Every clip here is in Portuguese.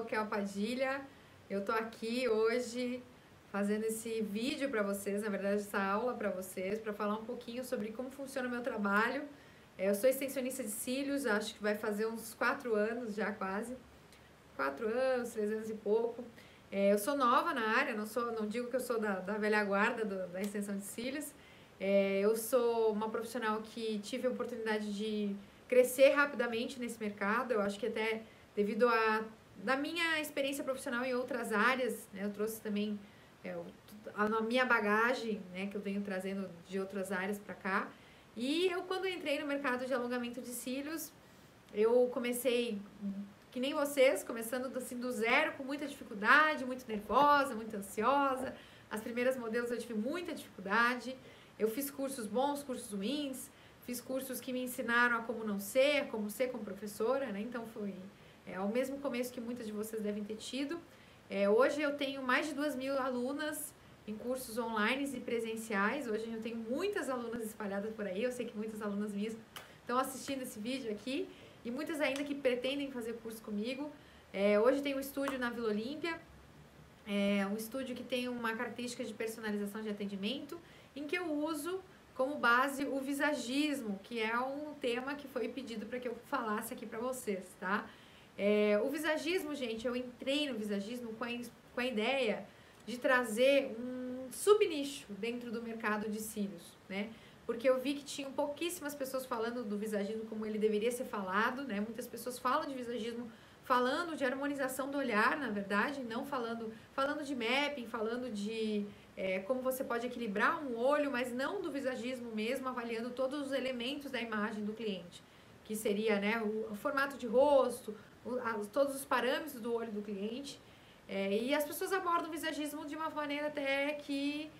Raquel Padilha. Eu tô aqui hoje fazendo esse vídeo para vocês, na verdade, essa aula para vocês, para falar um pouquinho sobre como funciona o meu trabalho. Eu sou extensionista de cílios, acho que vai fazer uns 4 anos já quase. 4 anos, 3 anos e pouco. Eu sou nova na área, não digo que eu sou da velha guarda da extensão de cílios. Eu sou uma profissional que tive a oportunidade de crescer rapidamente nesse mercado. Eu acho que até devido da minha experiência profissional em outras áreas, né, eu trouxe também a minha bagagem, né, que eu venho trazendo de outras áreas para cá. E eu, quando entrei no mercado de alongamento de cílios, eu comecei que nem vocês, começando assim do zero, com muita dificuldade, muito nervosa, muito ansiosa. As primeiras modelos eu tive muita dificuldade. Eu fiz cursos bons, cursos ruins, fiz cursos que me ensinaram a como não ser, como ser como professora, né? Então foi o mesmo começo que muitas de vocês devem ter tido. Hoje eu tenho mais de 2.000 alunas em cursos online e presenciais. Hoje eu tenho muitas alunas espalhadas por aí. Eu sei que muitas alunas minhas estão assistindo esse vídeo aqui e muitas ainda que pretendem fazer curso comigo. Hoje tem um estúdio na Vila Olímpia, um estúdio que tem uma característica de personalização de atendimento, em que eu uso como base o visagismo, que é um tema que foi pedido para que eu falasse aqui para vocês, tá? O visagismo, gente, eu entrei no visagismo com a ideia de trazer um subnicho dentro do mercado de cílios, né? Porque eu vi que tinham pouquíssimas pessoas falando do visagismo como ele deveria ser falado, né? Muitas pessoas falam de visagismo falando de harmonização do olhar, na verdade, não falando de mapping, falando de como você pode equilibrar um olho, mas não do visagismo mesmo, avaliando todos os elementos da imagem do cliente, que seria, né, o formato de rosto, todos os parâmetros do olho do cliente. E as pessoas abordam o visagismo de uma maneira até que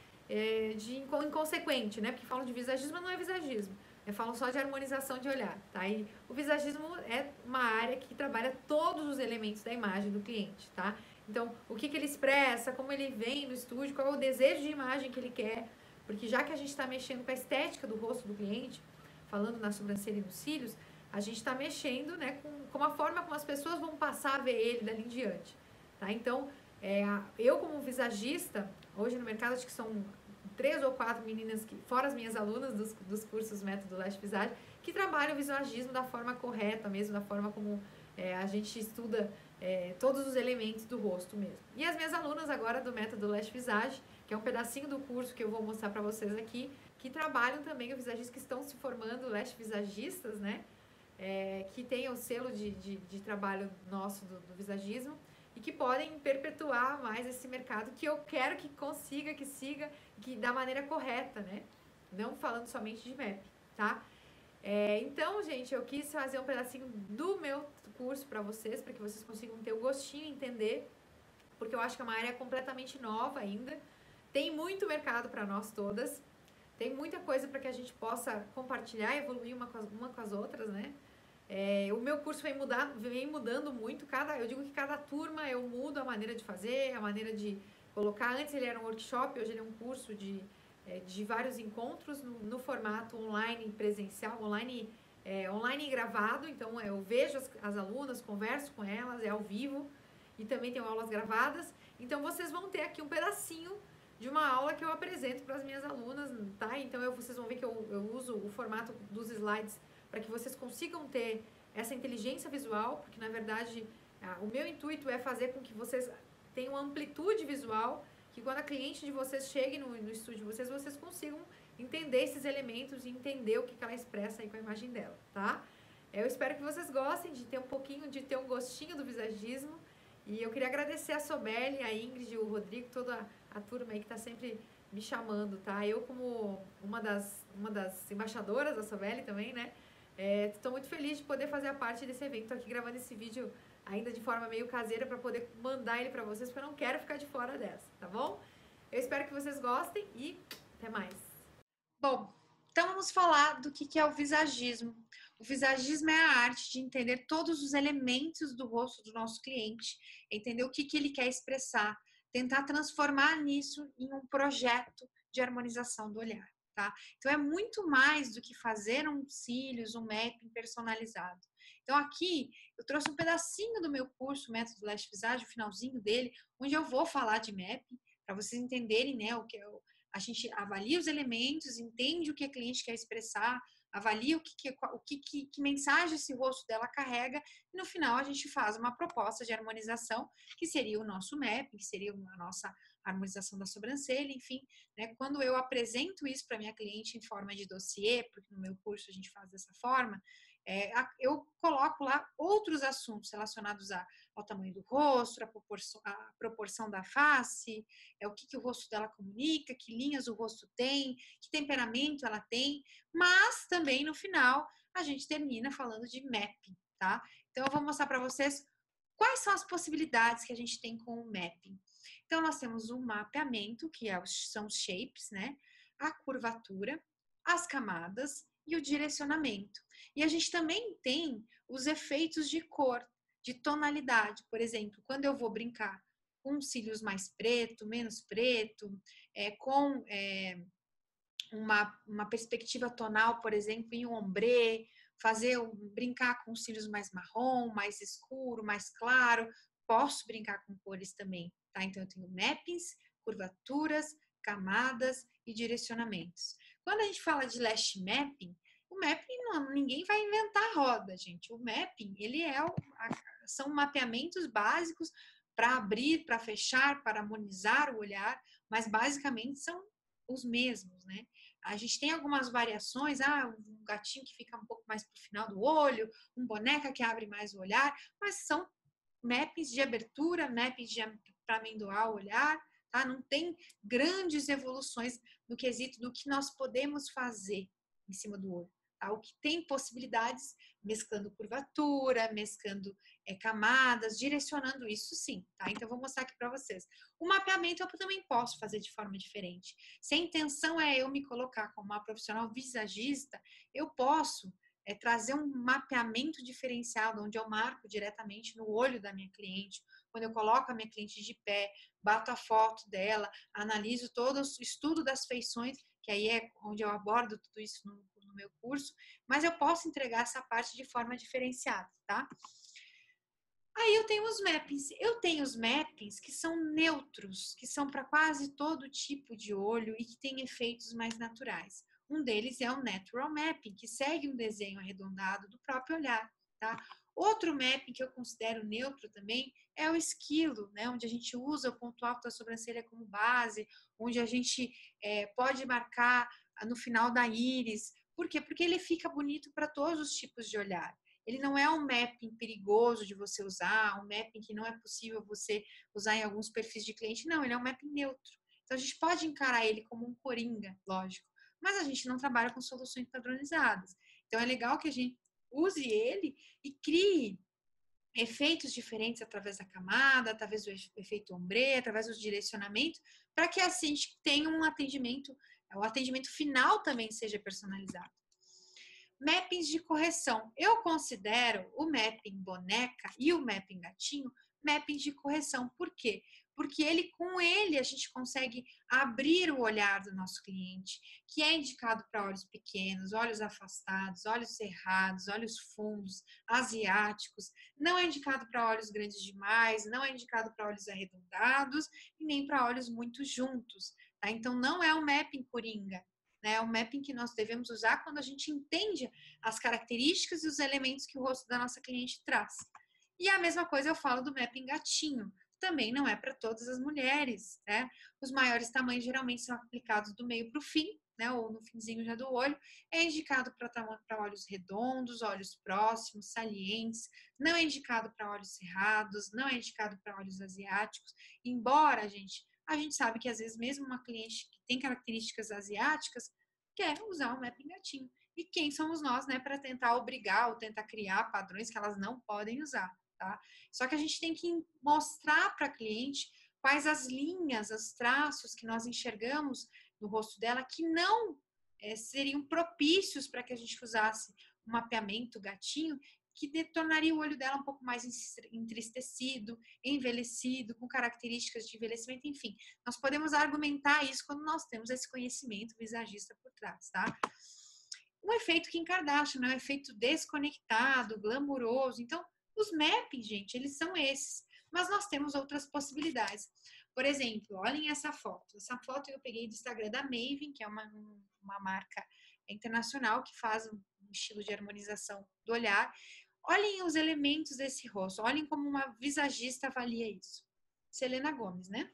inconsequente, né? Porque falam de visagismo, mas não é visagismo. Falam só de harmonização de olhar, tá? E o visagismo é uma área que trabalha todos os elementos da imagem do cliente, tá? Então, o que ele expressa, como ele vem no estúdio, qual é o desejo de imagem que ele quer, porque já que a gente está mexendo com a estética do rosto do cliente, falando na sobrancelha e nos cílios, a gente está mexendo, né, com a forma como as pessoas vão passar a ver ele dali em diante, tá? Então, eu como visagista, hoje no mercado acho que são 3 ou 4 meninas, fora as minhas alunas dos cursos Método Lash Visage, que trabalham o visagismo da forma correta mesmo, da forma como a gente estuda todos os elementos do rosto mesmo. E as minhas alunas agora do Método Lash Visage, que é um pedacinho do curso que eu vou mostrar para vocês aqui, que trabalham também o visagismo, que estão se formando lash visagistas, né? Que tem o selo de trabalho nosso do visagismo e que podem perpetuar mais esse mercado que eu quero que consiga, que siga, que da maneira correta, né? Não falando somente de MAP, tá? Então, gente, eu quis fazer um pedacinho do meu curso para vocês que vocês consigam ter o gostinho e entender, porque eu acho que é uma área completamente nova ainda. Tem muito mercado para nós todas, tem muita coisa para que a gente possa compartilhar e evoluir uma com as outras, né? O meu curso vem mudando muito. Eu digo que cada turma eu mudo a maneira de fazer, a maneira de colocar. Antes ele era um workshop, hoje ele é um curso de vários encontros no formato online presencial, online e gravado. Então eu vejo as alunas, converso com elas, é ao vivo e também tenho aulas gravadas. Então vocês vão ter aqui um pedacinho de uma aula que eu apresento para as minhas alunas, tá? Então vocês vão ver que eu uso o formato dos slides para que vocês consigam ter essa inteligência visual, porque na verdade o meu intuito é fazer com que vocês tenham amplitude visual, que quando a cliente de vocês chegue no estúdio de vocês consigam entender esses elementos e entender o que ela expressa aí com a imagem dela, tá? Eu espero que vocês gostem de ter um gostinho do visagismo, e eu queria agradecer a Sobeli, a Ingrid, o Rodrigo, toda a turma aí que está sempre me chamando, tá? Eu como uma das embaixadoras da Sobeli também, né? Estou muito feliz de poder fazer a parte desse evento. Estou aqui gravando esse vídeo ainda de forma meio caseira para poder mandar ele para vocês, porque eu não quero ficar de fora dessa, tá bom? Eu espero que vocês gostem e até mais. Bom, então vamos falar do que é o visagismo. O visagismo é a arte de entender todos os elementos do rosto do nosso cliente, entender o que ele quer expressar, tentar transformar nisso em um projeto de harmonização do olhar. Tá? Então é muito mais do que fazer um cílios, um mapping personalizado. Então, aqui, eu trouxe um pedacinho do meu curso, Método Lash Visage, o finalzinho dele, onde eu vou falar de mapping, para vocês entenderem, né, o que eu, a gente avalia os elementos, entende o que a cliente quer expressar, avalia que mensagem esse rosto dela carrega, e no final a gente faz uma proposta de harmonização, que seria o nosso mapping, que seria a nossa harmonização da sobrancelha, enfim, né? Quando eu apresento isso para minha cliente em forma de dossiê, porque no meu curso a gente faz dessa forma, eu coloco lá outros assuntos relacionados ao tamanho do rosto, a proporção da face, o que o rosto dela comunica, que linhas o rosto tem, que temperamento ela tem, mas também no final a gente termina falando de mapping, tá? Então eu vou mostrar para vocês quais são as possibilidades que a gente tem com o mapping. Então nós temos o mapeamento, que são os shapes, né? A curvatura, as camadas e o direcionamento. E a gente também tem os efeitos de cor, de tonalidade. Por exemplo, quando eu vou brincar com cílios mais preto, menos preto, com uma perspectiva tonal, por exemplo, em um ombré, brincar com cílios mais marrom, mais escuro, mais claro. Posso brincar com cores também, tá? Então, eu tenho mappings, curvaturas, camadas e direcionamentos. Quando a gente fala de lash mapping, o mapping ninguém vai inventar a roda, gente. O mapping, ele são mapeamentos básicos para abrir, para fechar, para harmonizar o olhar, mas basicamente são os mesmos, né? A gente tem algumas variações, um gatinho que fica um pouco mais para o final do olho, um boneca que abre mais o olhar, mas são mappings de abertura, mappings para amendoar o olhar, tá? Não tem grandes evoluções no quesito do que nós podemos fazer em cima do olho. Tá? O que tem possibilidades, mesclando curvatura, mesclando camadas, direcionando isso sim, tá? Então, eu vou mostrar aqui para vocês. O mapeamento eu também posso fazer de forma diferente. Se a intenção é eu me colocar como uma profissional visagista, eu posso trazer um mapeamento diferenciado, onde eu marco diretamente no olho da minha cliente, quando eu coloco a minha cliente de pé, bato a foto dela, analiso todo o estudo das feições, que aí é onde eu abordo tudo isso no meu curso, mas eu posso entregar essa parte de forma diferenciada, tá? Aí eu tenho os mappings. Eu tenho os mappings que são neutros, que são para quase todo tipo de olho e que tem efeitos mais naturais. Um deles é o Natural Mapping, que segue um desenho arredondado do próprio olhar, tá? Outro mapping que eu considero neutro também é o esquilo, né? Onde a gente usa o ponto alto da sobrancelha como base, onde a gente pode marcar no final da íris. Por quê? Porque ele fica bonito para todos os tipos de olhar. Ele não é um mapping perigoso de você usar, um mapping que não é possível você usar em alguns perfis de cliente. Não, ele é um mapping neutro. Então, a gente pode encarar ele como um coringa, lógico, mas a gente não trabalha com soluções padronizadas. Então, é legal que a gente use ele e crie efeitos diferentes através da camada, através do efeito ombré, através do direcionamento, para que assim a gente tenha um atendimento, o atendimento final também seja personalizado. Mappings de correção. Eu considero o mapping boneca e o mapping gatinho mappings de correção. Por quê? Porque com ele a gente consegue abrir o olhar do nosso cliente, que é indicado para olhos pequenos, olhos afastados, olhos cerrados, olhos fundos, asiáticos. Não é indicado para olhos grandes demais, não é indicado para olhos arredondados e nem para olhos muito juntos. Tá? Então não é um mapping coringa. É um mapping que nós devemos usar quando a gente entende as características e os elementos que o rosto da nossa cliente traz. E a mesma coisa eu falo do mapping gatinho. Também não é para todas as mulheres, né? Os maiores tamanhos geralmente são aplicados do meio para o fim, né? Ou no finzinho já do olho. É indicado para olhos redondos, olhos próximos, salientes. Não é indicado para olhos cerrados, não é indicado para olhos asiáticos. Embora, a gente sabe que às vezes mesmo uma cliente que tem características asiáticas quer usar o mapping gatinho. E quem somos nós, né, para tentar obrigar ou tentar criar padrões que elas não podem usar, tá? Só que a gente tem que mostrar para a cliente quais as linhas, os traços que nós enxergamos no rosto dela que não seriam propícios para que a gente usasse um mapeamento gatinho, que tornaria o olho dela um pouco mais entristecido, envelhecido, com características de envelhecimento, enfim. Nós podemos argumentar isso quando nós temos esse conhecimento visagista por trás, tá? um efeito Kim Kardashian, né? Um efeito desconectado, glamuroso. Então, os mappings, gente, eles são esses. Mas nós temos outras possibilidades. Por exemplo, olhem essa foto. Essa foto eu peguei do Instagram da Maven, que é uma marca internacional que faz um estilo de harmonização do olhar. Olhem os elementos desse rosto. Olhem como uma visagista avalia isso. Selena Gomez, né?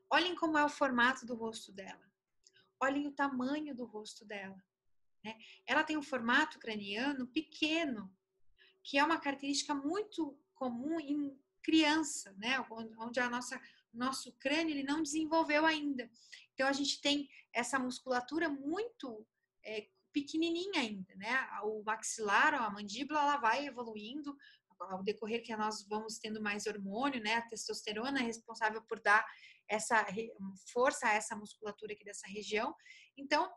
Olhem como é o formato do rosto dela. Olhem o tamanho do rosto dela. Né? Ela tem um formato craniano pequeno, que é uma característica muito comum em criança, né? Onde nosso crânio ele não desenvolveu ainda. Então, a gente tem essa musculatura muito pequenininha ainda, né? O maxilar, a mandíbula, ela vai evoluindo ao decorrer que nós vamos tendo mais hormônio, né? A testosterona é responsável por dar essa força a essa musculatura aqui dessa região. Então,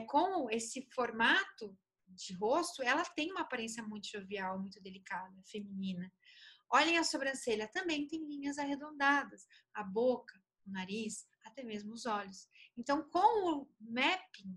com esse formato de rosto, ela tem uma aparência muito jovial, muito delicada, feminina. Olhem a sobrancelha, também tem linhas arredondadas, a boca, o nariz, até mesmo os olhos. Então, com o mapping,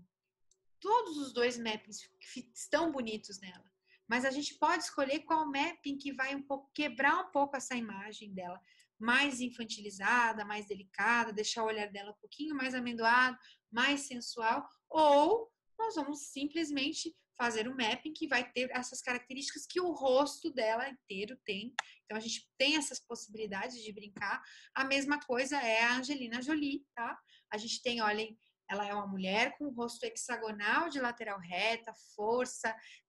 todos os dois mappings estão bonitos nela, mas a gente pode escolher qual mapping que vai quebrar um pouco essa imagem dela, mais infantilizada, mais delicada, deixar o olhar dela um pouquinho mais amendoado, mais sensual, ou nós vamos simplesmente fazer um mapping que vai ter essas características que o rosto dela inteiro tem. Então, a gente tem essas possibilidades de brincar. A mesma coisa é a Angelina Jolie, tá? A gente tem, olhem, ela é uma mulher com o rosto hexagonal de lateral reta,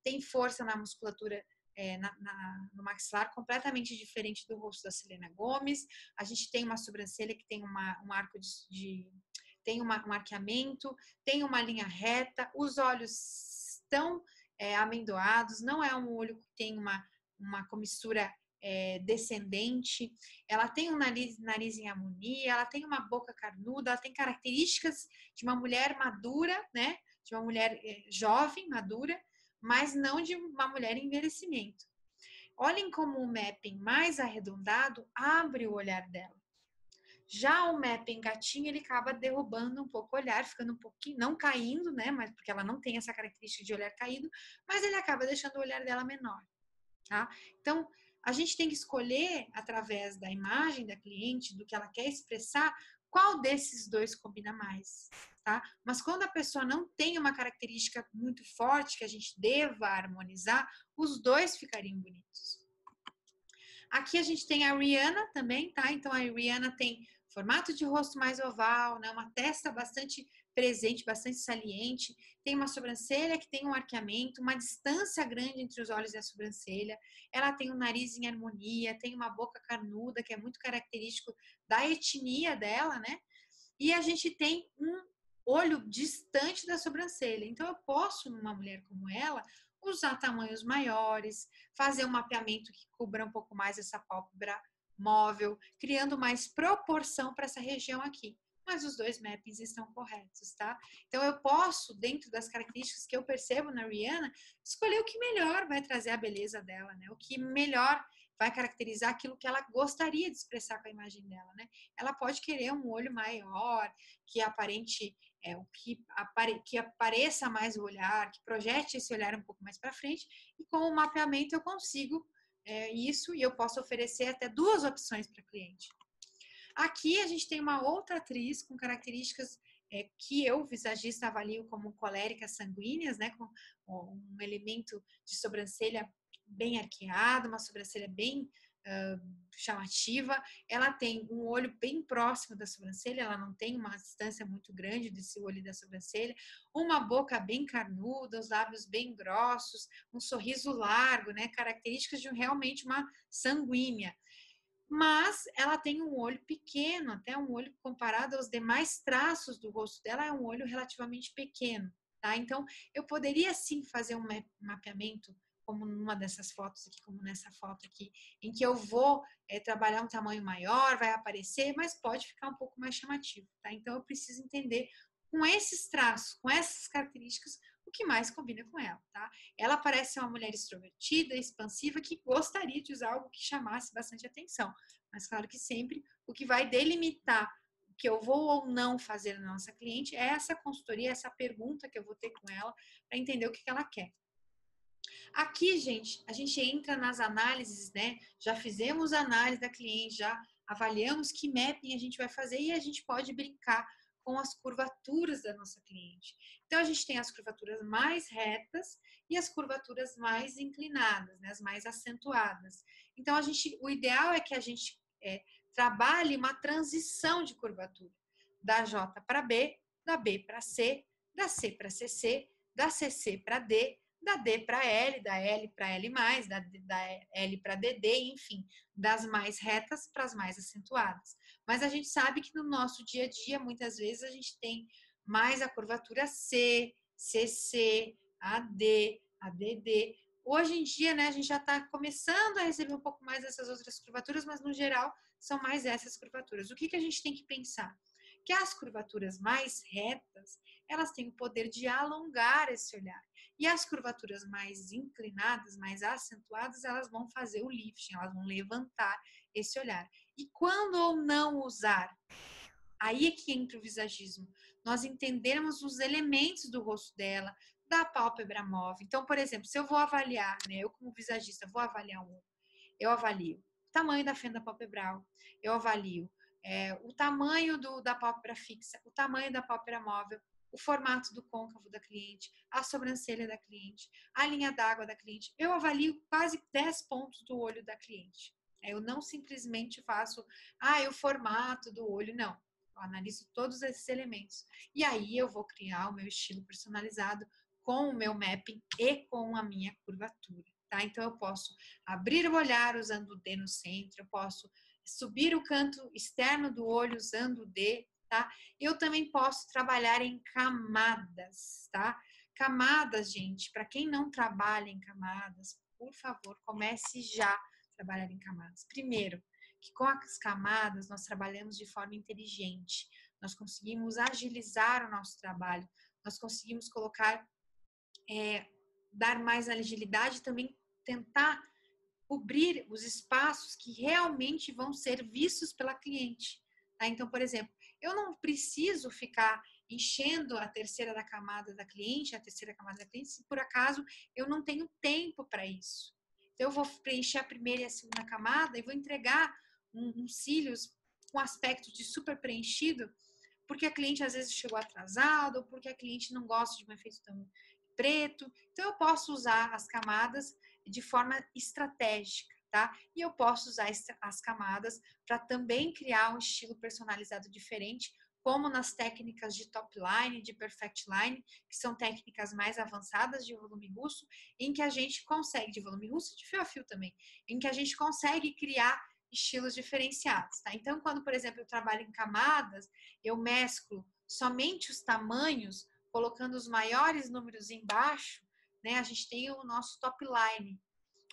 tem força na musculatura, no maxilar, completamente diferente do rosto da Selena Gomez. A gente tem uma sobrancelha que tem um arco tem um arqueamento, tem uma linha reta, os olhos estão amendoados, não é um olho que tem uma comissura descendente, ela tem um nariz em harmonia, ela tem uma boca carnuda, ela tem características de uma mulher madura, né? De uma mulher jovem, madura, mas não de uma mulher em envelhecimento. Olhem como o mapping mais arredondado abre o olhar dela. Já o mapping gatinho, ele acaba derrubando um pouco o olhar, ficando um pouquinho, não caindo, né? Mas porque ela não tem essa característica de olhar caído, mas ele acaba deixando o olhar dela menor, tá? Então, a gente tem que escolher, através da imagem da cliente, do que ela quer expressar, qual desses dois combina mais, tá? Mas quando a pessoa não tem uma característica muito forte que a gente deva harmonizar, os dois ficariam bonitos. Aqui a gente tem a Rihanna também, tá? Então, a Rihanna tem formato de rosto mais oval, né? Uma testa bastante presente, bastante saliente, tem uma sobrancelha que tem um arqueamento, uma distância grande entre os olhos e a sobrancelha, ela tem um nariz em harmonia, tem uma boca carnuda, que é muito característico da etnia dela, né? E a gente tem um olho distante da sobrancelha. Então, eu posso, numa mulher como ela, usar tamanhos maiores, fazer um mapeamento que cubra um pouco mais essa pálpebra móvel, criando mais proporção para essa região aqui. Mas os dois mappings estão corretos, tá? Então, eu posso, dentro das características que eu percebo na Rihanna, escolher o que melhor vai trazer a beleza dela, né? O que melhor vai caracterizar aquilo que ela gostaria de expressar com a imagem dela, né? Ela pode querer um olho maior, que aparente, que apareça mais o olhar, que projete esse olhar um pouco mais para frente, e com o mapeamento eu consigo isso, e eu posso oferecer até 2 opções para cliente. Aqui a gente tem uma outra atriz com características que eu, visagista, avalio como coléricas sanguíneas, né, com um elemento de sobrancelha bem arqueado, uma sobrancelha bem chamativa. Ela tem um olho bem próximo da sobrancelha, ela não tem uma distância muito grande desse olho e da sobrancelha, uma boca bem carnuda, os lábios bem grossos, um sorriso largo, né, características de realmente uma sanguínea. Mas ela tem um olho pequeno, até um olho comparado aos demais traços do rosto dela, é um olho relativamente pequeno, tá? Então, eu poderia sim fazer um mapeamento, como numa dessas fotos aqui, como nessa foto aqui, em que eu vou trabalhar um tamanho maior, vai aparecer, mas pode ficar um pouco mais chamativo, tá? Então, eu preciso entender com esses traços, com essas características, o que mais combina com ela, tá? Ela parece ser uma mulher extrovertida, expansiva, que gostaria de usar algo que chamasse bastante atenção. Mas claro que sempre o que vai delimitar que eu vou ou não fazer na nossa cliente, é essa consultoria, essa pergunta que eu vou ter com ela para entender o que ela quer. Aqui, gente, a gente entra nas análises, né? Já fizemos a análise da cliente, já avaliamos que mapping a gente vai fazer e a gente pode brincar com as curvaturas da nossa cliente. Então, a gente tem as curvaturas mais retas e as curvaturas mais inclinadas, né? As mais acentuadas. Então, o ideal é que a gente trabalhe uma transição de curvatura, da J para B, da B para C, da C para CC, da CC para D, da D para L, da L para L+, da L para DD, enfim, das mais retas para as mais acentuadas. Mas a gente sabe que no nosso dia a dia, muitas vezes, a gente tem mais a curvatura C, CC, AD, ADD. Hoje em dia, né, a gente já está começando a receber um pouco mais dessas outras curvaturas, mas no geral são mais essas curvaturas. O que a gente tem que pensar? Que as curvaturas mais retas, elas têm o poder de alongar esse olhar. E as curvaturas mais inclinadas, mais acentuadas, elas vão fazer o lifting, elas vão levantar esse olhar. E quando ou não usar? Aí é que entra o visagismo. Nós entendemos os elementos do rosto dela, da pálpebra móvel. Então, por exemplo, se eu vou avaliar, né, eu como visagista vou avaliar um olho, eu avalio o tamanho da fenda palpebral, eu avalio o tamanho da pálpebra fixa, o tamanho da pálpebra móvel, o formato do côncavo da cliente, a sobrancelha da cliente, a linha d'água da cliente. Eu avalio quase 10 pontos do olho da cliente. Eu não simplesmente faço, o formato do olho, não. Eu analiso todos esses elementos. E aí eu vou criar o meu estilo personalizado com o meu mapping e com a minha curvatura. Tá? Então, eu posso abrir o olhar usando o D no centro, eu posso subir o canto externo do olho usando o D, tá? Eu também posso trabalhar em camadas, tá? Camadas, gente, para quem não trabalha em camadas, por favor, comece já a trabalhar em camadas. Primeiro, que com as camadas nós trabalhamos de forma inteligente, nós conseguimos agilizar o nosso trabalho, nós conseguimos colocar, dar mais agilidade e também tentar cobrir os espaços que realmente vão ser vistos pela cliente. Tá? Então, por exemplo, eu não preciso ficar enchendo a terceira camada da cliente, se por acaso eu não tenho tempo para isso. Então, eu vou preencher a primeira e a segunda camada e vou entregar uns cílios com aspecto de super preenchido, porque a cliente às vezes chegou atrasada, ou porque a cliente não gosta de um efeito tão preto. Então, eu posso usar as camadas de forma estratégica, tá? E eu posso usar as camadas para também criar um estilo personalizado diferente, como nas técnicas de top line, de perfect line, que são técnicas mais avançadas de volume russo, em que a gente consegue, de volume russo e de fio a fio também, em que a gente consegue criar estilos diferenciados, tá? Então, quando, por exemplo, eu trabalho em camadas, eu mesclo somente os tamanhos, colocando os maiores números embaixo, né? A gente tem o nosso top line,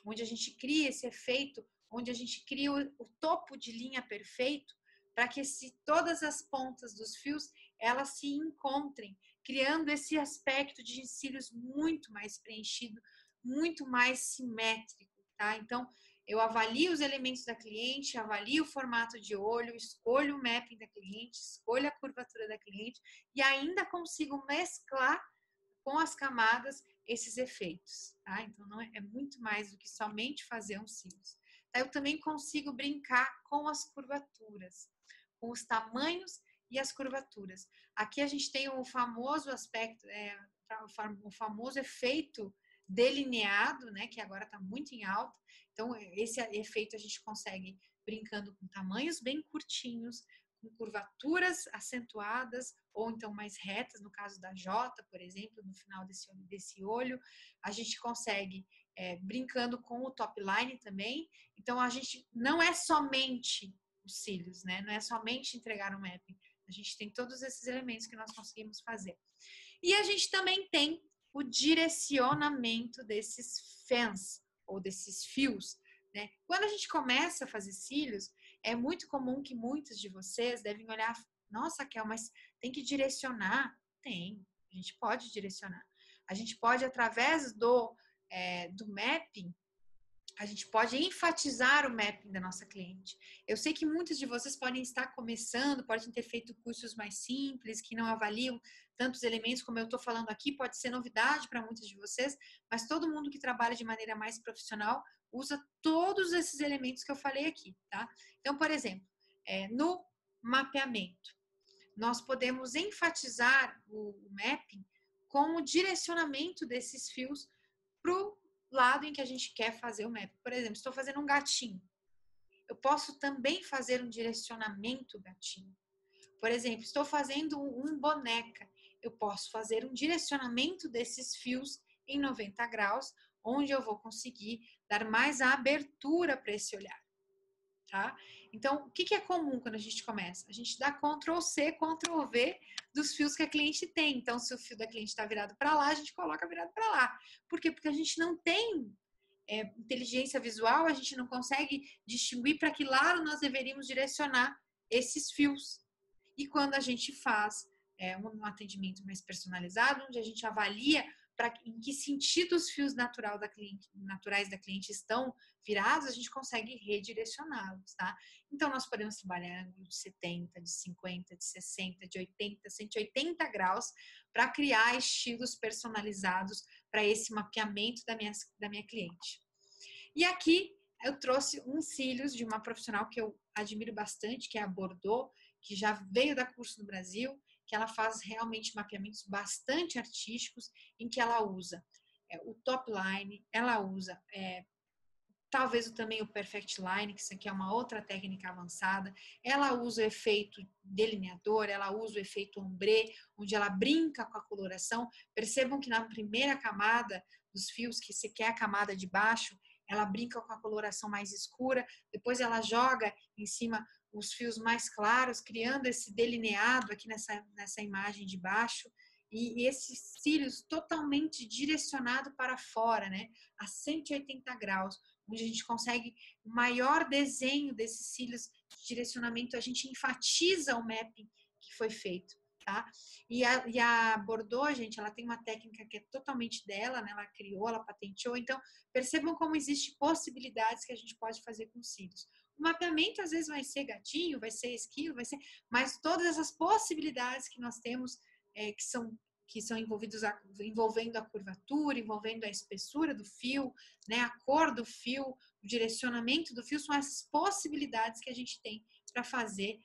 onde a gente cria esse efeito, onde a gente cria o topo de linha perfeito, para que todas as pontas dos fios elas se encontrem, criando esse aspecto de cílios muito mais preenchido, muito mais simétrico, tá? Então, eu avalio os elementos da cliente, avalio o formato de olho, escolho o mapping da cliente, escolho a curvatura da cliente e ainda consigo mesclar com as camadas esses efeitos, tá? Então, não é muito mais do que somente fazer uns cílios. Eu também consigo brincar com as curvaturas, com os tamanhos e as curvaturas. Aqui a gente tem o famoso aspecto, o famoso efeito delineado, né, que agora está muito em alta. Então, esse efeito a gente consegue brincando com tamanhos bem curtinhos, com curvaturas acentuadas ou então mais retas, no caso da J, por exemplo, no final desse olho. A gente consegue brincando com o top line também. Então, a gente não é somente os cílios, né? Não é somente entregar um mapping. A gente tem todos esses elementos que nós conseguimos fazer. E a gente também tem o direcionamento desses fãs ou desses fios, né? Quando a gente começa a fazer cílios, é muito comum que muitos de vocês devem olhar, nossa, Kel, mas tem que direcionar? Tem, a gente pode direcionar. A gente pode, através do mapping, a gente pode enfatizar o mapping da nossa cliente. Eu sei que muitos de vocês podem estar começando, podem ter feito cursos mais simples, que não avaliam tantos elementos como eu estou falando aqui, pode ser novidade para muitos de vocês, mas todo mundo que trabalha de maneira mais profissional usa todos esses elementos que eu falei aqui, tá? Então, por exemplo, no mapeamento, nós podemos enfatizar o mapping com o direcionamento desses fios para o lado em que a gente quer fazer o mapping. Por exemplo, estou fazendo um gatinho. Eu posso também fazer um direcionamento gatinho. Por exemplo, estou fazendo um boneca. Eu posso fazer um direcionamento desses fios em 90 graus, onde eu vou conseguir dar mais abertura para esse olhar. Tá? Então, o que é comum quando a gente começa? A gente dá Ctrl+C, Ctrl+V dos fios que a cliente tem. Então, se o fio da cliente está virado para lá, a gente coloca virado para lá. Por quê? Porque a gente não tem inteligência visual, a gente não consegue distinguir para que lado nós deveríamos direcionar esses fios. E quando a gente faz um atendimento mais personalizado, onde a gente avalia em que sentido os fios naturais da cliente estão virados, a gente consegue redirecioná-los, tá? Então, nós podemos trabalhar ângulo de 70, de 50, de 60, de 80, 180 graus para criar estilos personalizados para esse mapeamento da minha cliente. E aqui eu trouxe uns cílios de uma profissional que eu admiro bastante, que é a Bordeaux, que já veio dar curso no Brasil, que ela faz realmente mapeamentos bastante artísticos, em que ela usa o top line, ela usa talvez também o perfect line, que isso aqui é uma outra técnica avançada, ela usa o efeito delineador, ela usa o efeito ombre, onde ela brinca com a coloração. Percebam que na primeira camada dos fios, que se quer a camada de baixo, ela brinca com a coloração mais escura, depois ela joga em cima os fios mais claros, criando esse delineado aqui nessa imagem de baixo, e esses cílios totalmente direcionado para fora, né, a 180 graus, onde a gente consegue o maior desenho desses cílios de direcionamento, a gente enfatiza o mapping que foi feito, tá? E a Bordeaux, gente, ela tem uma técnica que é totalmente dela, né? Ela criou, ela patenteou, então percebam como existem possibilidades que a gente pode fazer com cílios. O mapeamento às vezes vai ser gatinho, vai ser esquilo, mas todas essas possibilidades que nós temos que são envolvendo a curvatura, envolvendo a espessura do fio, né, a cor do fio, o direcionamento do fio, são essas possibilidades que a gente tem para fazer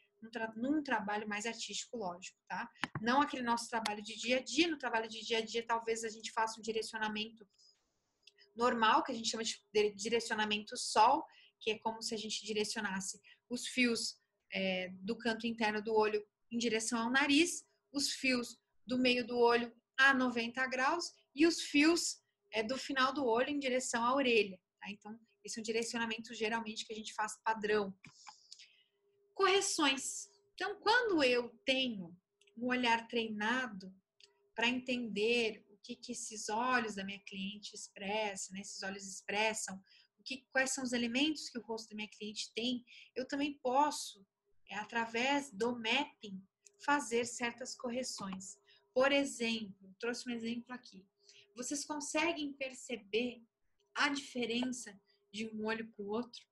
num trabalho mais artístico, lógico, tá? Não aquele nosso trabalho de dia a dia. No trabalho de dia a dia, talvez a gente faça um direcionamento normal, que a gente chama de direcionamento sol, que é como se a gente direcionasse os fios do canto interno do olho em direção ao nariz, os fios do meio do olho a 90 graus e os fios do final do olho em direção à orelha. Tá? Então, esse é um direcionamento geralmente que a gente faz padrão. Correções. Então, quando eu tenho um olhar treinado para entender o que esses olhos da minha cliente expressam, né? Esses olhos expressam, quais são os elementos que o rosto da minha cliente tem, eu também posso, através do mapping, fazer certas correções. Por exemplo, trouxe um exemplo aqui. Vocês conseguem perceber a diferença de um olho para o outro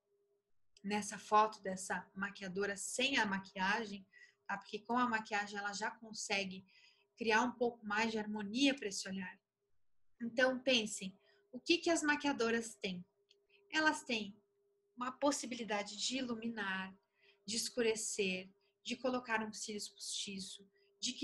nessa foto dessa maquiadora sem a maquiagem? Tá? Porque com a maquiagem ela já consegue criar um pouco mais de harmonia para esse olhar. Então, pensem, o que as maquiadoras têm? Elas têm uma possibilidade de iluminar, de escurecer, de colocar um cílios postiço, de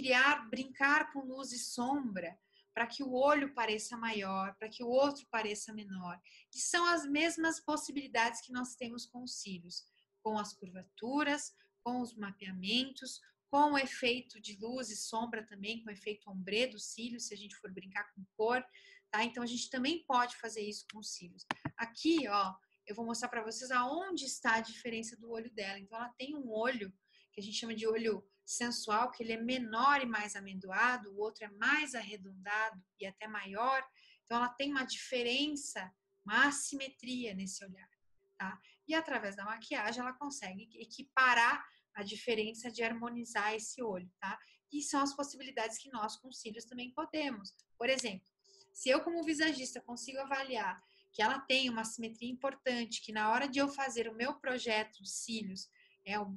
brincar com luz e sombra, para que o olho pareça maior, para que o outro pareça menor. E são as mesmas possibilidades que nós temos com os cílios, com as curvaturas, com os mapeamentos, com o efeito de luz e sombra também, com o efeito ombre dos cílios, se a gente for brincar com cor, tá? Então, a gente também pode fazer isso com os cílios. Aqui, ó, eu vou mostrar para vocês aonde está a diferença do olho dela. Então, ela tem um olho que a gente chama de olho sensual, que ele é menor e mais amendoado, o outro é mais arredondado e até maior. Então, ela tem uma diferença, uma assimetria nesse olhar, tá? E através da maquiagem, ela consegue equiparar a diferença de harmonizar esse olho, tá? E são as possibilidades que nós, com cílios, também podemos. Por exemplo, se eu, como visagista, consigo avaliar que ela tem uma simetria importante, que na hora de eu fazer o meu projeto de cílios,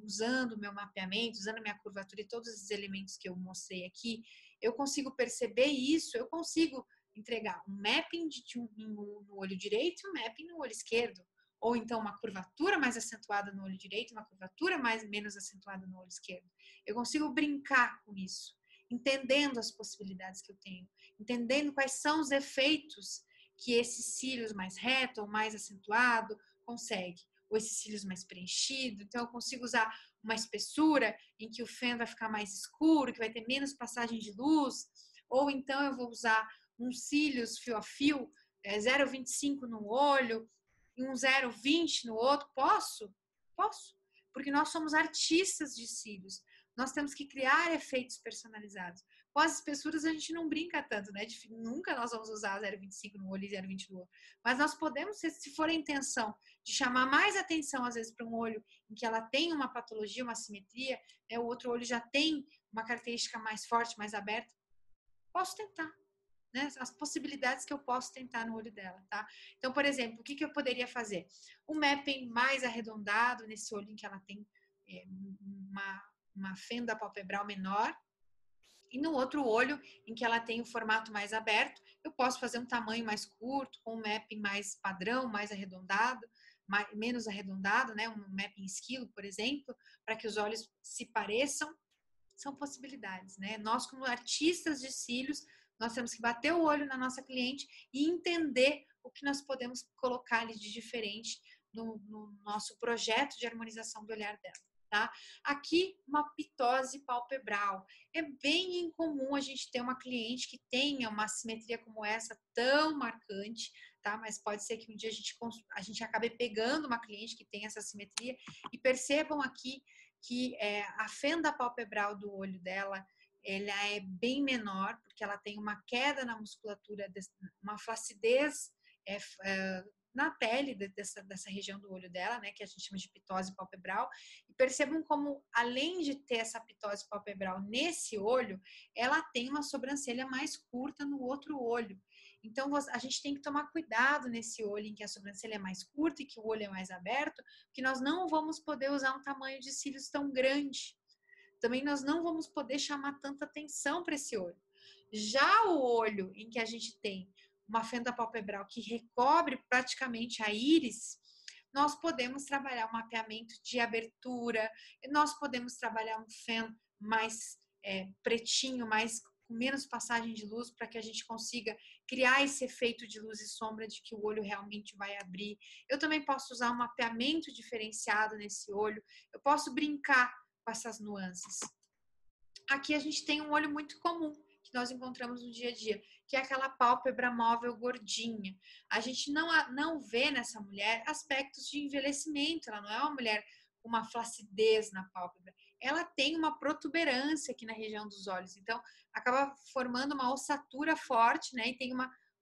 usando o meu mapeamento, usando a minha curvatura e todos esses elementos que eu mostrei aqui, eu consigo perceber isso, eu consigo entregar um mapping no olho direito e um mapping no olho esquerdo. Ou então uma curvatura mais acentuada no olho direito, uma curvatura menos acentuada no olho esquerdo. Eu consigo brincar com isso, entendendo as possibilidades que eu tenho, entendendo quais são os efeitos que esses cílios mais reto ou mais acentuado consegue, ou esses cílios mais preenchido. Então eu consigo usar uma espessura em que o feno vai ficar mais escuro, que vai ter menos passagem de luz, ou então eu vou usar uns cílios fio a fio, 0,25 no olho e um 0,20 no outro. Posso? Posso. Porque nós somos artistas de cílios. Nós temos que criar efeitos personalizados. Com as espessuras a gente não brinca tanto, né? Nunca nós vamos usar 0,25 no olho e 0,20 no outro. Mas nós podemos, se for a intenção de chamar mais atenção, às vezes, para um olho em que ela tem uma patologia, uma simetria, né? O outro olho já tem uma característica mais forte, mais aberta, posso tentar. Né, as possibilidades que eu posso tentar no olho dela, tá? Então, por exemplo, o que eu poderia fazer? Um mapping mais arredondado nesse olho em que ela tem uma fenda palpebral menor, e no outro olho em que ela tem o formato mais aberto, eu posso fazer um tamanho mais curto, com um mapping mais padrão, mais arredondado, menos arredondado, né? Um mapping esquilo, por exemplo, para que os olhos se pareçam. São possibilidades, né? Nós, como artistas de cílios, nós temos que bater o olho na nossa cliente e entender o que nós podemos colocar ali de diferente no nosso projeto de harmonização do olhar dela, tá? Aqui, uma pitose palpebral. É bem incomum a gente ter uma cliente que tenha uma simetria como essa tão marcante, tá? Mas pode ser que um dia a gente acabe pegando uma cliente que tem essa simetria e percebam aqui que a fenda palpebral do olho dela, ela é bem menor, porque ela tem uma queda na musculatura, uma flacidez na pele dessa região do olho dela, né, que a gente chama de pitose palpebral. E percebam como, além de ter essa pitose palpebral nesse olho, ela tem uma sobrancelha mais curta no outro olho. Então, a gente tem que tomar cuidado nesse olho em que a sobrancelha é mais curta e que o olho é mais aberto, porque nós não vamos poder usar um tamanho de cílios tão grande. Também nós não vamos poder chamar tanta atenção para esse olho. Já o olho em que a gente tem uma fenda palpebral que recobre praticamente a íris, nós podemos trabalhar um mapeamento de abertura, nós podemos trabalhar um feno mais pretinho, mais com menos passagem de luz, para que a gente consiga criar esse efeito de luz e sombra de que o olho realmente vai abrir. Eu também posso usar um mapeamento diferenciado nesse olho, eu posso brincar com essas nuances. Aqui a gente tem um olho muito comum, que nós encontramos no dia a dia, que é aquela pálpebra móvel gordinha. A gente não vê nessa mulher aspectos de envelhecimento, ela não é uma mulher com uma flacidez na pálpebra, ela tem uma protuberância aqui na região dos olhos, então acaba formando uma ossatura forte, né, e tem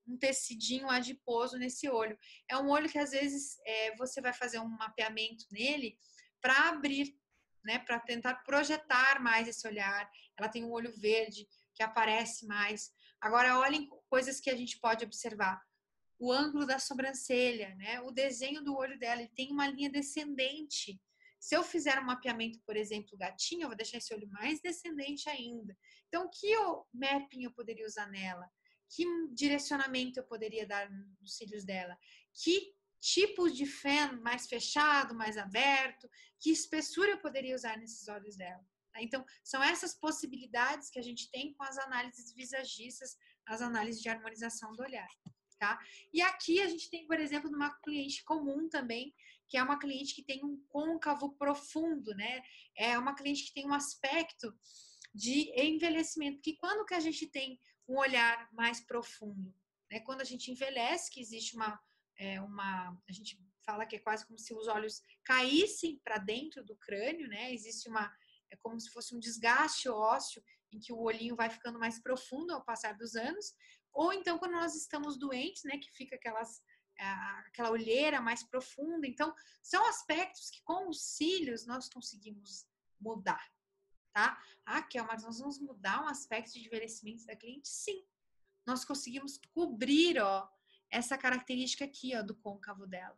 um tecidinho adiposo nesse olho. É um olho que às vezes você vai fazer um mapeamento nele para abrir, né, para tentar projetar mais esse olhar. Ela tem um olho verde que aparece mais. Agora, olhem coisas que a gente pode observar. O ângulo da sobrancelha, né? O desenho do olho dela, ele tem uma linha descendente. Se eu fizer um mapeamento, por exemplo, gatinho, eu vou deixar esse olho mais descendente ainda. Então, que mapping eu poderia usar nela? Que direcionamento eu poderia dar nos cílios dela? Que tipos de feno mais fechado, mais aberto? Que espessura eu poderia usar nesses olhos dela? Então, são essas possibilidades que a gente tem com as análises visagistas, as análises de harmonização do olhar. Tá? E aqui a gente tem, por exemplo, uma cliente comum também, que é uma cliente que tem um côncavo profundo, né? É uma cliente que tem um aspecto de envelhecimento, que quando que a gente tem um olhar mais profundo? Né? Quando a gente envelhece, que existe a gente fala que é quase como se os olhos caíssem para dentro do crânio, né? Existe é como se fosse um desgaste ósseo em que o olhinho vai ficando mais profundo ao passar dos anos, ou então quando nós estamos doentes, né, que fica aquela olheira mais profunda. Então, são aspectos que com os cílios nós conseguimos mudar, tá? Mas nós vamos mudar um aspecto de envelhecimento da cliente? Sim. Nós conseguimos cobrir, essa característica aqui, ó, do côncavo dela.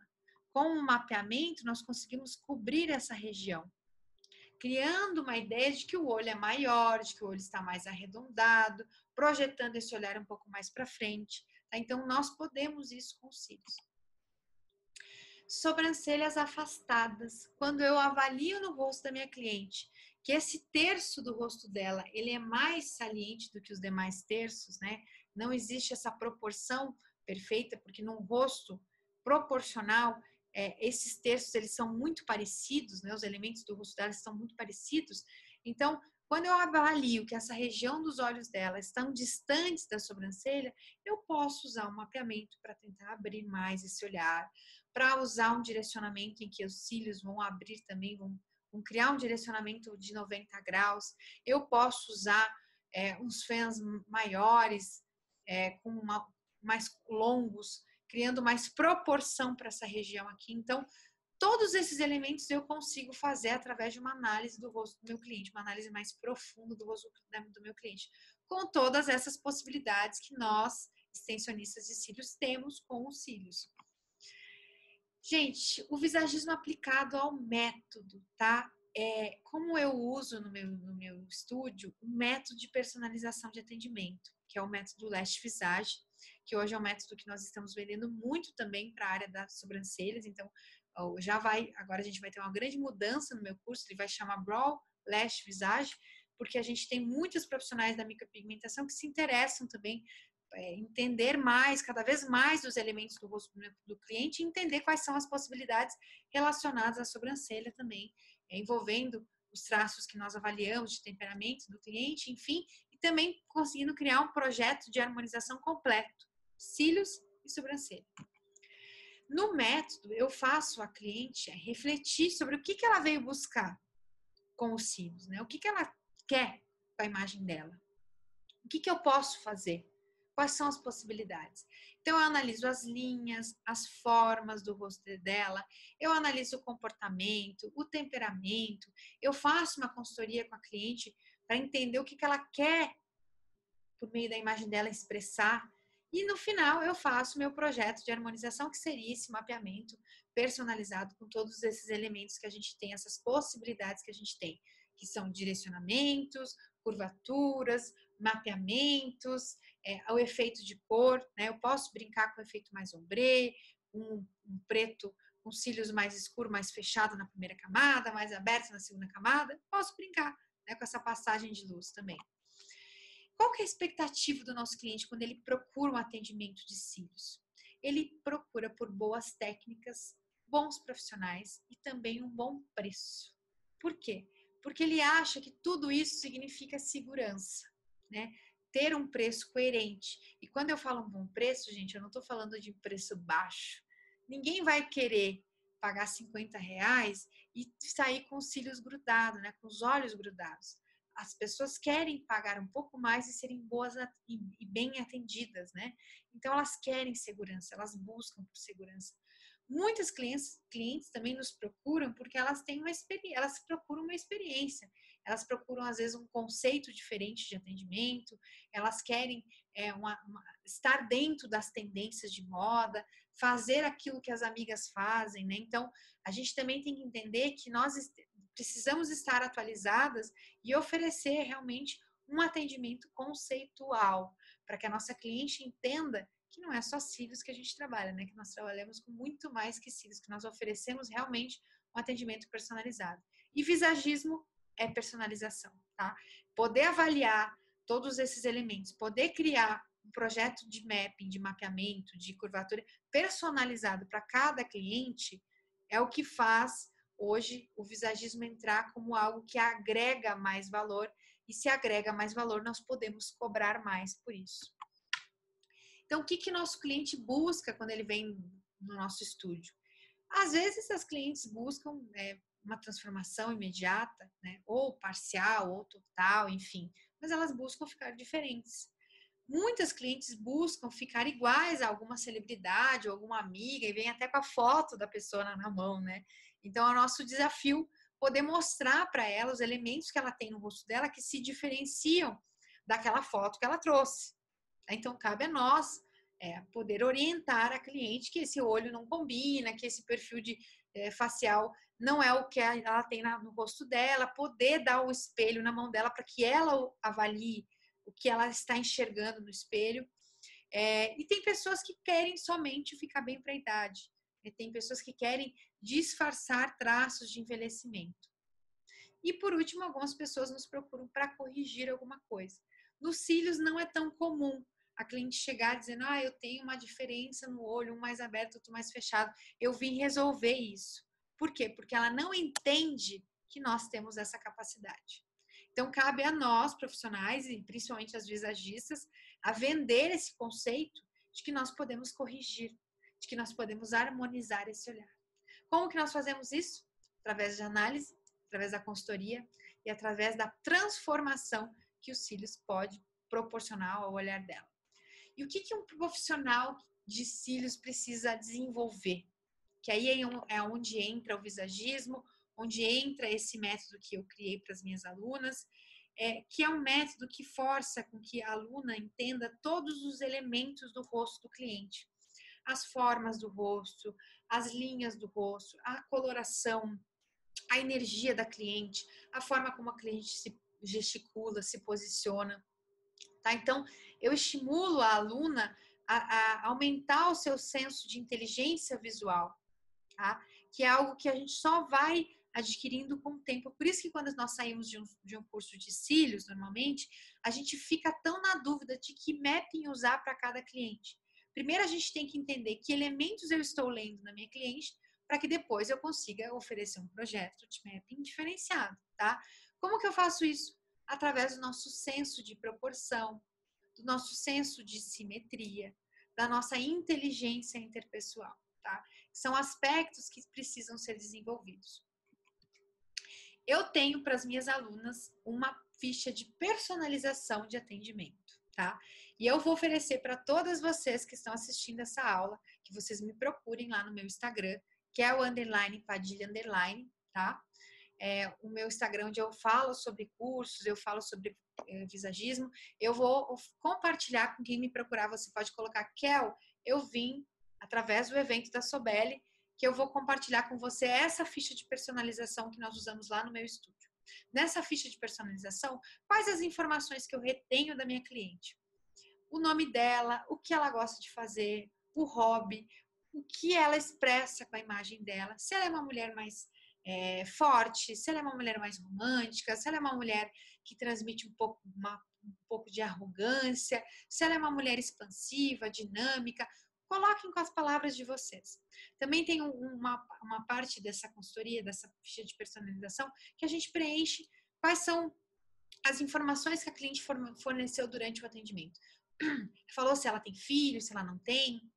Com o mapeamento, nós conseguimos cobrir essa região, criando uma ideia de que o olho é maior, de que o olho está mais arredondado, projetando esse olhar um pouco mais para frente. Tá? Então, nós podemos isso com os cílios. Sobrancelhas afastadas. Quando eu avalio no rosto da minha cliente que esse terço do rosto dela, ele é mais saliente do que os demais terços, né? Não existe essa proporção perfeita, porque num rosto proporcional, esses terços, eles são muito parecidos, né? Os elementos do rosto dela são muito parecidos. Então, quando eu avalio que essa região dos olhos dela estão distantes da sobrancelha, eu posso usar um mapeamento para tentar abrir mais esse olhar, para usar um direcionamento em que os cílios vão abrir também, vão criar um direcionamento de 90 graus. Eu posso usar uns fãs maiores, mais longos, criando mais proporção para essa região aqui. Então, todos esses elementos eu consigo fazer através de uma análise do rosto do meu cliente, uma análise mais profunda do rosto do meu cliente, com todas essas possibilidades que nós, extensionistas de cílios, temos com os cílios. Gente, o visagismo aplicado ao método, tá? Como eu uso no meu estúdio, um método de personalização de atendimento, que é o método Lash Visage, que hoje é um método que nós estamos vendendo muito também para a área das sobrancelhas. Então, agora a gente vai ter uma grande mudança no meu curso, ele vai chamar Brow Lash Visage, porque a gente tem muitos profissionais da micropigmentação que se interessam também entender mais, cada vez mais dos elementos do rosto do cliente e entender quais são as possibilidades relacionadas à sobrancelha também, envolvendo os traços que nós avaliamos de temperamento do cliente, enfim, e também conseguindo criar um projeto de harmonização completo, cílios e sobrancelha. No método, eu faço a cliente refletir sobre o que ela veio buscar com os cílios, né? O que ela quer com a imagem dela. O que eu posso fazer? Quais são as possibilidades? Então, eu analiso as linhas, as formas do rosto dela, eu analiso o comportamento, o temperamento, eu faço uma consultoria com a cliente para entender o que ela quer, por meio da imagem dela, expressar. E, no final, eu faço meu projeto de harmonização, que seria esse mapeamento personalizado com todos esses elementos que a gente tem, essas possibilidades que a gente tem, que são direcionamentos, curvaturas, mapeamentos, o efeito de cor, né? Eu posso brincar com o efeito mais ombré, um preto com cílios mais escuro, mais fechado na primeira camada, mais aberto na segunda camada. Posso brincar, né, com essa passagem de luz também. Qual que é a expectativa do nosso cliente quando ele procura um atendimento de cílios? Ele procura por boas técnicas, bons profissionais e também um bom preço. Por quê? Porque ele acha que tudo isso significa segurança, né? Ter um preço coerente. E quando eu falo um bom preço, gente, eu não estou falando de preço baixo. Ninguém vai querer pagar R$50 e sair com os cílios grudados, né? Com os olhos grudados. As pessoas querem pagar um pouco mais e serem boas e bem atendidas, né? Então, elas querem segurança, elas buscam por segurança. Muitas clientes também nos procuram porque elas têm elas procuram uma experiência, elas procuram às vezes um conceito diferente de atendimento, elas querem estar dentro das tendências de moda, fazer aquilo que as amigas fazem, né? Então, a gente também tem que entender que nós precisamos estar atualizadas e oferecer realmente um atendimento conceitual, para que a nossa cliente entenda que não é só cílios que a gente trabalha, né? Que nós trabalhamos com muito mais que cílios, que nós oferecemos realmente um atendimento personalizado. E visagismo é personalização, tá? Poder avaliar todos esses elementos, poder criar um projeto de mapping, de mapeamento, de curvatura personalizado para cada cliente é o que faz hoje o visagismo entrar como algo que agrega mais valor, e se agrega mais valor, nós podemos cobrar mais por isso. Então, o que nosso cliente busca quando ele vem no nosso estúdio? Às vezes, as clientes buscam uma transformação imediata, né? Ou parcial, ou total, enfim. Mas elas buscam ficar diferentes. Muitas clientes buscam ficar iguais a alguma celebridade ou alguma amiga e vem até com a foto da pessoa na mão, né? Então, é o nosso desafio poder mostrar para ela os elementos que ela tem no rosto dela que se diferenciam daquela foto que ela trouxe. Então, cabe a nós poder orientar a cliente que esse olho não combina, que esse perfil facial não é o que ela tem no rosto dela, poder dar o espelho na mão dela para que ela avalie o que ela está enxergando no espelho. E tem pessoas que querem somente ficar bem para a idade. Tem pessoas que querem disfarçar traços de envelhecimento. E por último, algumas pessoas nos procuram para corrigir alguma coisa. Nos cílios não é tão comum a cliente chegar dizendo, eu tenho uma diferença no olho, um mais aberto, outro mais fechado. Eu vim resolver isso. Por quê? Porque ela não entende que nós temos essa capacidade. Então, cabe a nós, profissionais, e principalmente as visagistas, a vender esse conceito de que nós podemos corrigir, de que nós podemos harmonizar esse olhar. Como que nós fazemos isso? Através de análise, através da consultoria e através da transformação que os cílios pode proporcionar ao olhar dela. E o que um profissional de cílios precisa desenvolver? Que aí é onde entra o visagismo, onde entra esse método que eu criei para as minhas alunas, que é um método que força com que a aluna entenda todos os elementos do rosto do cliente. As formas do rosto, as linhas do rosto, a coloração, a energia da cliente, a forma como a cliente se gesticula, se posiciona. Tá? Então, eu estimulo a aluna a aumentar o seu senso de inteligência visual, tá? Que é algo que a gente só vai adquirindo com o tempo. Por isso que quando nós saímos de um curso de cílios, normalmente, a gente fica tão na dúvida de que mapping usar para cada cliente. Primeiro, a gente tem que entender que elementos eu estou lendo na minha cliente, para que depois eu consiga oferecer um projeto de mapping diferenciado, tá? Como que eu faço isso? Através do nosso senso de proporção, do nosso senso de simetria, da nossa inteligência interpessoal, tá? São aspectos que precisam ser desenvolvidos. Eu tenho para as minhas alunas uma ficha de personalização de atendimento, tá? E eu vou oferecer para todas vocês que estão assistindo essa aula, que vocês me procurem lá no meu Instagram, que é o _Padilha_, tá? O meu Instagram, onde eu falo sobre cursos, eu falo sobre visagismo. Eu vou compartilhar com quem me procurar. Você pode colocar, Kel, eu vim através do evento da Sobelli, que eu vou compartilhar com você essa ficha de personalização que nós usamos lá no meu estúdio. Nessa ficha de personalização, quais as informações que eu retenho da minha cliente? O nome dela, o que ela gosta de fazer, o hobby, o que ela expressa com a imagem dela, se ela é uma mulher mais forte, se ela é uma mulher mais romântica, se ela é uma mulher que transmite um pouco de arrogância, se ela é uma mulher expansiva, dinâmica. Coloquem com as palavras de vocês. Também tem uma parte dessa consultoria, dessa ficha de personalização, que a gente preenche quais são as informações que a cliente forneceu durante o atendimento. Falou se ela tem filho, se ela não tem,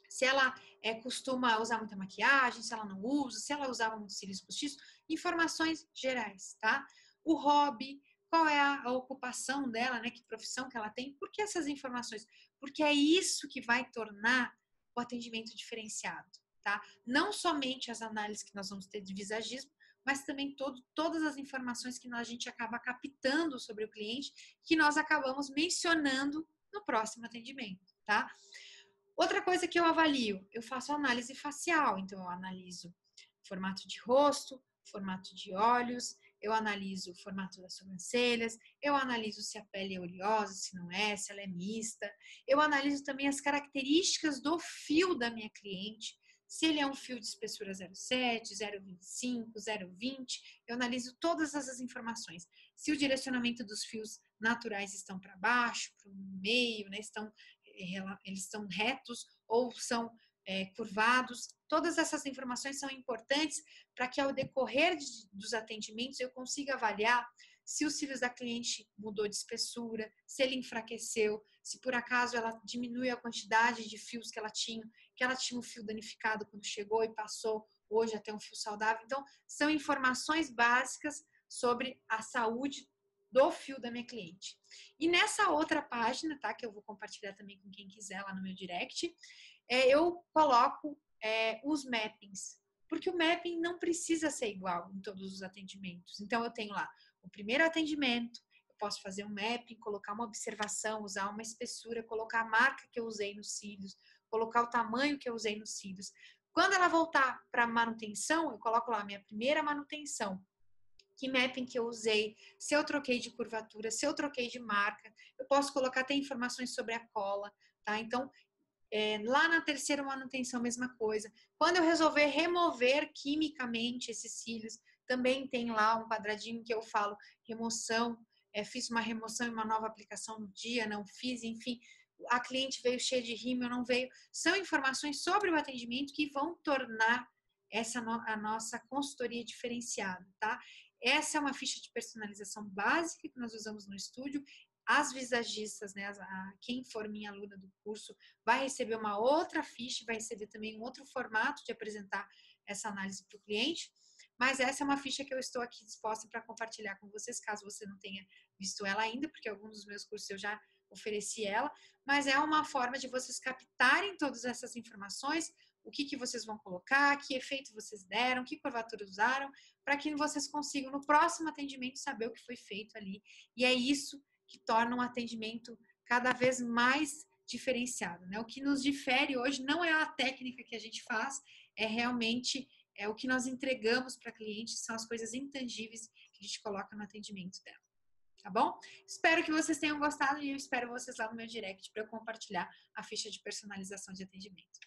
se ela costuma usar muita maquiagem, se ela não usa, se ela usava muitos cílios postiços, informações gerais, tá? O hobby, qual é a ocupação dela, né? Que profissão que ela tem, por que essas informações? Porque é isso que vai tornar o atendimento diferenciado, tá? Não somente as análises que nós vamos ter de visagismo, mas também todas as informações que a gente acaba captando sobre o cliente, que nós acabamos mencionando no próximo atendimento, tá? Outra coisa que eu avalio, eu faço análise facial, então eu analiso formato de rosto, formato de olhos, eu analiso o formato das sobrancelhas, eu analiso se a pele é oleosa, se não é, se ela é mista, eu analiso também as características do fio da minha cliente, se ele é um fio de espessura 0,7, 0,25, 0,20, eu analiso todas essas informações. Se o direcionamento dos fios naturais estão para baixo, para o meio, né, eles estão retos ou são curvados. Todas essas informações são importantes para que ao decorrer dos atendimentos eu consiga avaliar se os cílios da cliente mudou de espessura, se ele enfraqueceu, se por acaso ela diminui a quantidade de fios que ela tinha um fio danificado quando chegou e passou hoje a ter um fio saudável. Então, são informações básicas sobre a saúde do fio da minha cliente. E nessa outra página, tá, que eu vou compartilhar também com quem quiser lá no meu direct, eu coloco os mappings, porque o mapping não precisa ser igual em todos os atendimentos. Então, eu tenho lá o primeiro atendimento, posso fazer um mapping, colocar uma observação, usar uma espessura, colocar a marca que eu usei nos cílios, colocar o tamanho que eu usei nos cílios. Quando ela voltar para manutenção, eu coloco lá minha primeira manutenção, que mapping que eu usei, se eu troquei de curvatura, se eu troquei de marca, eu posso colocar até informações sobre a cola, tá? Então, lá na terceira manutenção, mesma coisa. Quando eu resolver remover quimicamente esses cílios, também tem lá um quadradinho que eu falo remoção, fiz uma remoção e uma nova aplicação no dia, não fiz, enfim, a cliente veio cheia de rímel, não veio. São informações sobre o atendimento que vão tornar a nossa consultoria diferenciada, tá? Essa é uma ficha de personalização básica que nós usamos no estúdio. As visagistas, né, quem for minha aluna do curso, vai receber uma outra ficha, vai receber também um outro formato de apresentar essa análise para o cliente. Mas essa é uma ficha que eu estou aqui disposta para compartilhar com vocês, caso você não tenha visto ela ainda, porque alguns dos meus cursos eu já ofereci ela, mas é uma forma de vocês captarem todas essas informações, o que vocês vão colocar, que efeito vocês deram, que curvatura usaram, para que vocês consigam, no próximo atendimento, saber o que foi feito ali. E é isso que torna um atendimento cada vez mais diferenciado, né? O que nos difere hoje não é a técnica que a gente faz, é realmente o que nós entregamos para clientes, são as coisas intangíveis que a gente coloca no atendimento dela. Tá bom? Espero que vocês tenham gostado e eu espero vocês lá no meu direct para eu compartilhar a ficha de personalização de atendimento.